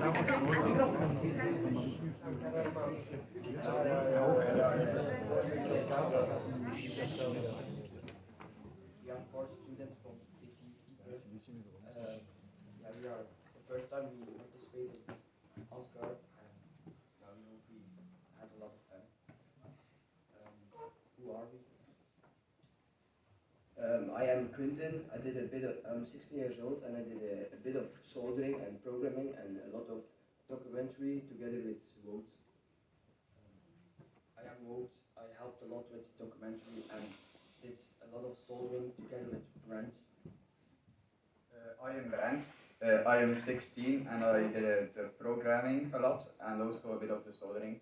We have four students from VTI Ieper. Yeah, we are the first time we participated in Asgard, and yeah, we hope we had a lot of fun. Who are we? I am Quentin. I did a bit of, I'm 16 years old, and I did a bit of soldering and programming and a lot of documentary together with Wout. I am Wout. I helped a lot with documentary and did a lot of soldering together with Brent. I am Brent. I am 16 and I did the programming a lot and also a bit of the soldering.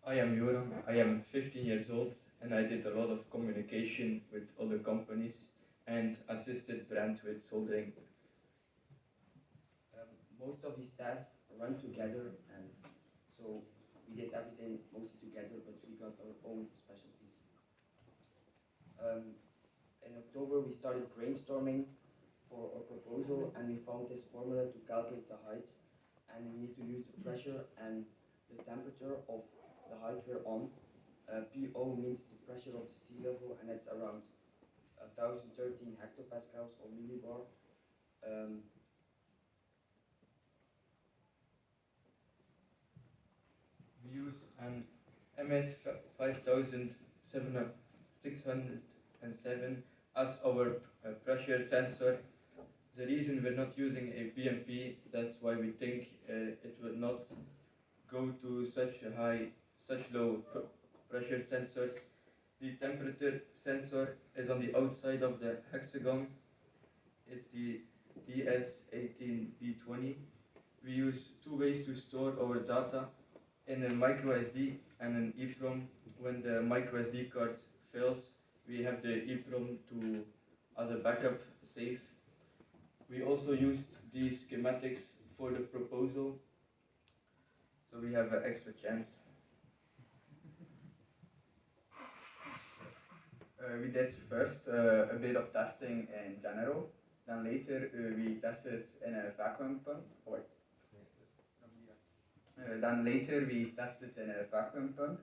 I am Joram. I am 15 years old and I did a lot of communication with other companies and assisted Brent with soldering. Most of these tasks run together, and so we did everything mostly together, but we got our own specialties. In October we started brainstorming for our proposal, and we found this formula to calculate the height, and we need to use the pressure and the temperature of the height we're on. PO means the pressure of the sea level, and it's around 1013 hectopascals or millibar. We use an MS 5607 as our pressure sensor. The reason we're not using a BMP, that's why we think it will not go to such low pressure sensors. The temperature sensor is on the outside of the hexagon. It's the DS18B20. We use two ways to store our data, in a micro SD and an EEPROM. When the micro SD card fails, we have the EEPROM as a backup safe. We also used the schematics for the proposal, so we have an extra chance. We did first a bit of testing in general, then later we tested in a vacuum pump. Then later we tested in a vacuum pump.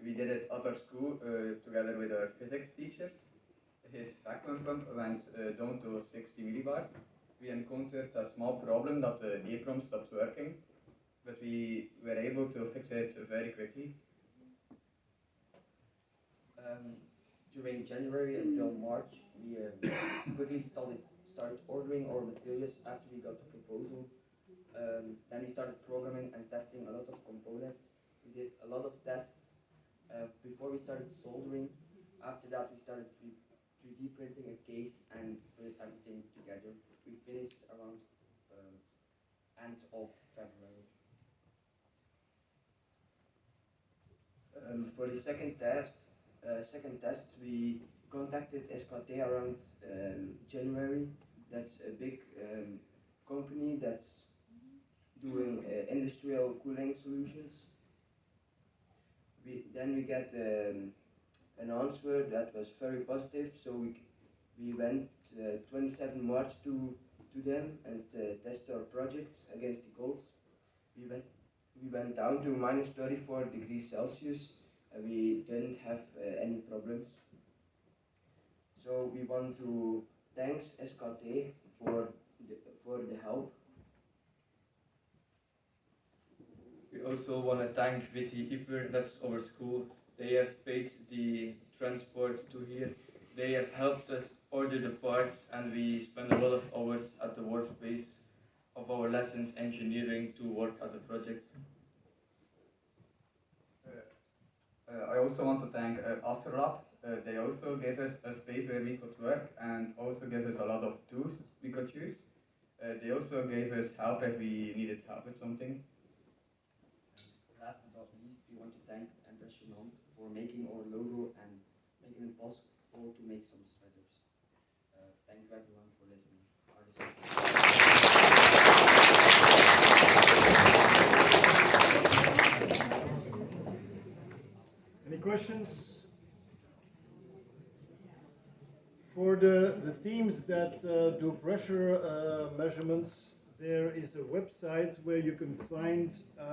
We did it at our school together with our physics teachers. His vacuum pump went down to 60 millibar. We encountered a small problem that the EEPROM stopped working, but we were able to fix it very quickly. During January until March, we quickly started ordering our materials after we got the proposal. Then we started programming and testing a lot of components. We did a lot of tests before we started soldering. After that, we started 3D printing a case and put everything together. We finished around end of February. For the second test, we contacted SKT around January. That's a big company that's doing industrial cooling solutions. Then we get an answer that was very positive, so we went 27 March to them and test our project against the cold. We went down to minus 34 degrees Celsius, and we didn't have any problems. So we want to thank SKT for the help. We also want to thank VTI Ieper, that's our school. They have paid the transport to here. They have helped us order the parts, and we spend a lot of hours at the workspace of our lessons engineering to work at the project. I also want to thank Afterlab. They also gave us a space where we could work and also gave us a lot of tools we could use. They also gave us help if we needed help with something. Last but not least, we want to thank Impressionant for making our logo and making it possible to make some sweaters. Thank you everyone for listening. Any questions? For the teams that do pressure measurements, there is a website where you can find